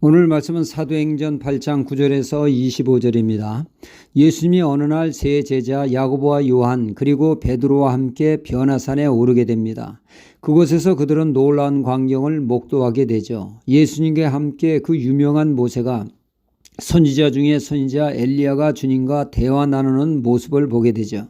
오늘 말씀은 사도행전 8장 9절에서 25절입니다. 예수님이 어느 날 세 제자 야고보와 요한 그리고 베드로와 함께 변화산에 오르게 됩니다. 그곳에서 그들은 놀라운 광경을 목도하게 되죠. 예수님과 함께 그 유명한 모세가 선지자 중에 선지자 엘리야가 주님과 대화 나누는 모습을 보게 되죠.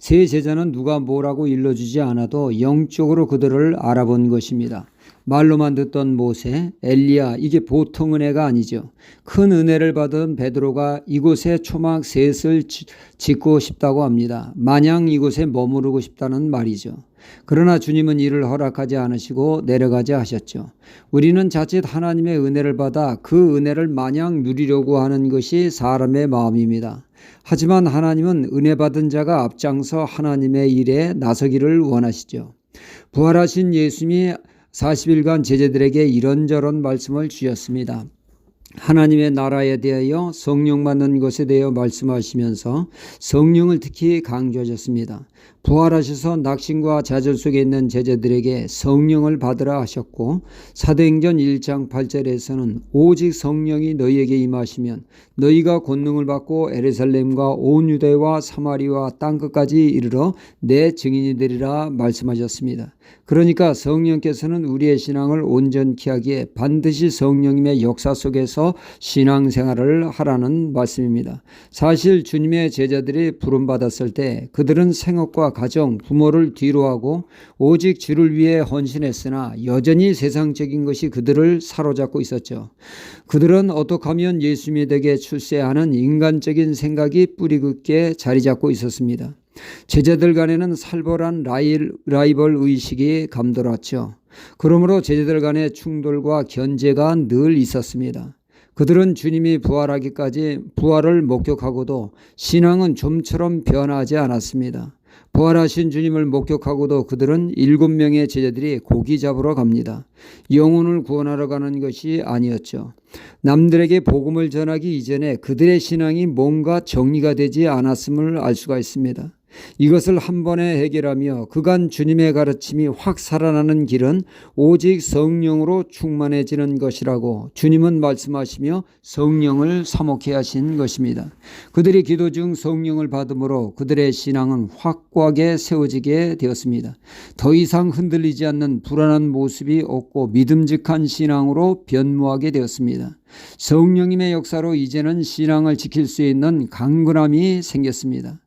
세 제자는 누가 뭐라고 일러주지 않아도 영적으로 그들을 알아본 것입니다. 말로만 듣던 모세, 엘리야, 이게 보통 은혜가 아니죠. 큰 은혜를 받은 베드로가 이곳에 초막 셋을 짓고 싶다고 합니다. 마냥 이곳에 머무르고 싶다는 말이죠. 그러나 주님은 이를 허락하지 않으시고 내려가지 하셨죠. 우리는 자칫 하나님의 은혜를 받아 그 은혜를 마냥 누리려고 하는 것이 사람의 마음입니다. 하지만 하나님은 은혜 받은 자가 앞장서 하나님의 일에 나서기를 원하시죠. 부활하신 예수님이 40일간 제자들에게 이런저런 말씀을 주셨습니다. 하나님의 나라에 대하여 성령 받는 것에 대하여 말씀하시면서 성령을 특히 강조하셨습니다. 부활하셔서 낙심과 좌절 속에 있는 제자들에게 성령을 받으라 하셨고, 사도행전 1장 8절에서는 오직 성령이 너희에게 임하시면 너희가 권능을 받고 예루살렘과 온 유대와 사마리와 땅끝까지 이르러 내 증인이 되리라 말씀하셨습니다. 그러니까 성령께서는 우리의 신앙을 온전케 하기에 반드시 성령님의 역사 속에서 신앙생활을 하라는 말씀입니다. 사실 주님의 제자들이 부름받았을 때 그들은 생업과 가정, 부모를 뒤로하고 오직 주를 위해 헌신했으나 여전히 세상적인 것이 그들을 사로잡고 있었죠. 그들은 어떻게 하면 예수님에게 출세하는 인간적인 생각이 뿌리 깊게 자리 잡고 있었습니다. 제자들 간에는 살벌한 라이벌 의식이 감돌았죠. 그러므로 제자들 간의 충돌과 견제가 늘 있었습니다. 그들은 주님이 부활하기까지 부활을 목격하고도 신앙은 좀처럼 변하지 않았습니다. 부활하신 주님을 목격하고도 그들은 7명의 제자들이 고기 잡으러 갑니다. 영혼을 구원하러 가는 것이 아니었죠. 남들에게 복음을 전하기 이전에 그들의 신앙이 뭔가 정리가 되지 않았음을 알 수가 있습니다. 이것을 한 번에 해결하며 그간 주님의 가르침이 확 살아나는 길은 오직 성령으로 충만해지는 것이라고 주님은 말씀하시며 성령을 사목해 하신 것입니다. 그들이 기도 중 성령을 받음으로 그들의 신앙은 확고하게 세워지게 되었습니다. 더 이상 흔들리지 않는 불안한 모습이 없고 믿음직한 신앙으로 변모하게 되었습니다. 성령님의 역사로 이제는 신앙을 지킬 수 있는 강건함이 생겼습니다.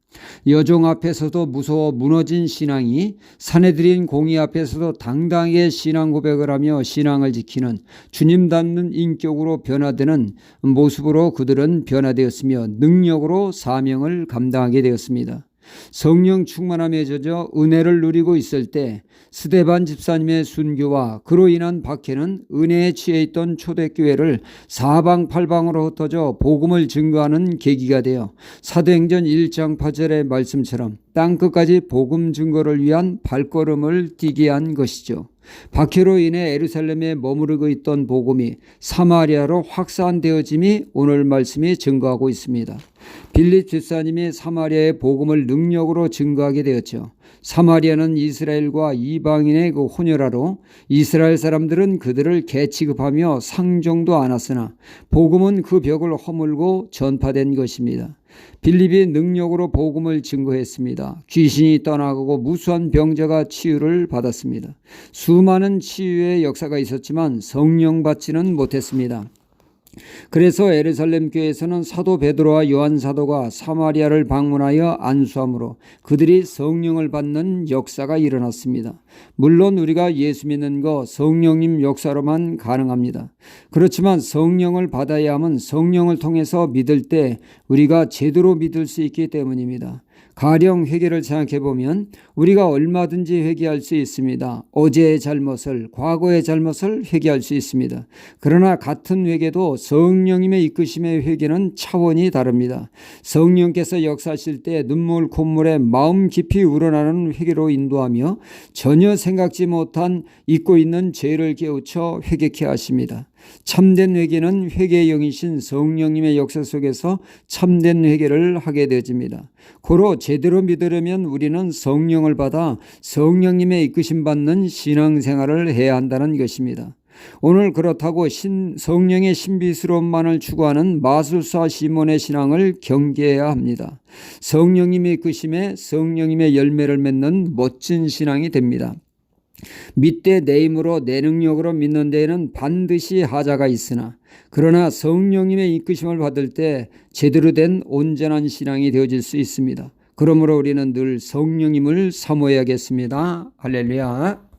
여종 앞에서도 무서워 무너진 신앙이 사내들인 공의 앞에서도 당당하게 신앙 고백을 하며 신앙을 지키는 주님 닮는 인격으로 변화되는 모습으로 그들은 변화되었으며 능력으로 사명을 감당하게 되었습니다. 성령 충만함에 젖어 은혜를 누리고 있을 때 스데반 집사님의 순교와 그로 인한 박해는 은혜에 취해 있던 초대교회를 사방팔방으로 흩어져 복음을 증거하는 계기가 되어 사도행전 1장 8절의 말씀처럼 땅끝까지 복음 증거를 위한 발걸음을 뛰게 한 것이죠. 박해로 인해 예루살렘에 머무르고 있던 복음이 사마리아로 확산되어짐이 오늘 말씀이 증거하고 있습니다. 빌립 집사님이 사마리아의 복음을 능력으로 증거하게 되었죠. 사마리아는 이스라엘과 이방인의 그 혼혈아로 이스라엘 사람들은 그들을 개취급하며 상종도 않았으나 복음은 그 벽을 허물고 전파된 것입니다. 빌립이 능력으로 복음을 증거했습니다. 귀신이 떠나가고 무수한 병자가 치유를 받았습니다. 수많은 치유의 역사가 있었지만 성령 받지는 못했습니다. 그래서 예루살렘 교회에서는 사도 베드로와 요한 사도가 사마리아를 방문하여 안수함으로 그들이 성령을 받는 역사가 일어났습니다. 물론 우리가 예수 믿는 거 성령님 역사로만 가능합니다. 그렇지만 성령을 받아야 함은 성령을 통해서 믿을 때 우리가 제대로 믿을 수 있기 때문입니다. 가령 회개를 생각해보면 우리가 얼마든지 회개할 수 있습니다. 어제의 잘못을, 과거의 잘못을 회개할 수 있습니다. 그러나 같은 회개도 성령님의 이끄심의 회개는 차원이 다릅니다. 성령께서 역사하실 때 눈물 콧물에 마음 깊이 우러나는 회개로 인도하며 전혀 생각지 못한 잊고 있는 죄를 깨우쳐 회개케 하십니다. 참된 회개는 회개의 영이신 성령님의 역사 속에서 참된 회개를 하게 되어집니다. 고로 제대로 믿으려면 우리는 성령을 받아 성령님의 이끄심 받는 신앙생활을 해야 한다는 것입니다. 오늘 그렇다고 성령의 신비스러움만을 추구하는 마술사 시몬의 신앙을 경계해야 합니다. 성령님의 이끄심에 성령님의 열매를 맺는 멋진 신앙이 됩니다. 믿되 내 힘으로 내 능력으로 믿는 데에는 반드시 하자가 있으나 그러나 성령님의 이끄심을 받을 때 제대로 된 온전한 신앙이 되어질 수 있습니다. 그러므로 우리는 늘 성령님을 사모해야겠습니다. 할렐루야.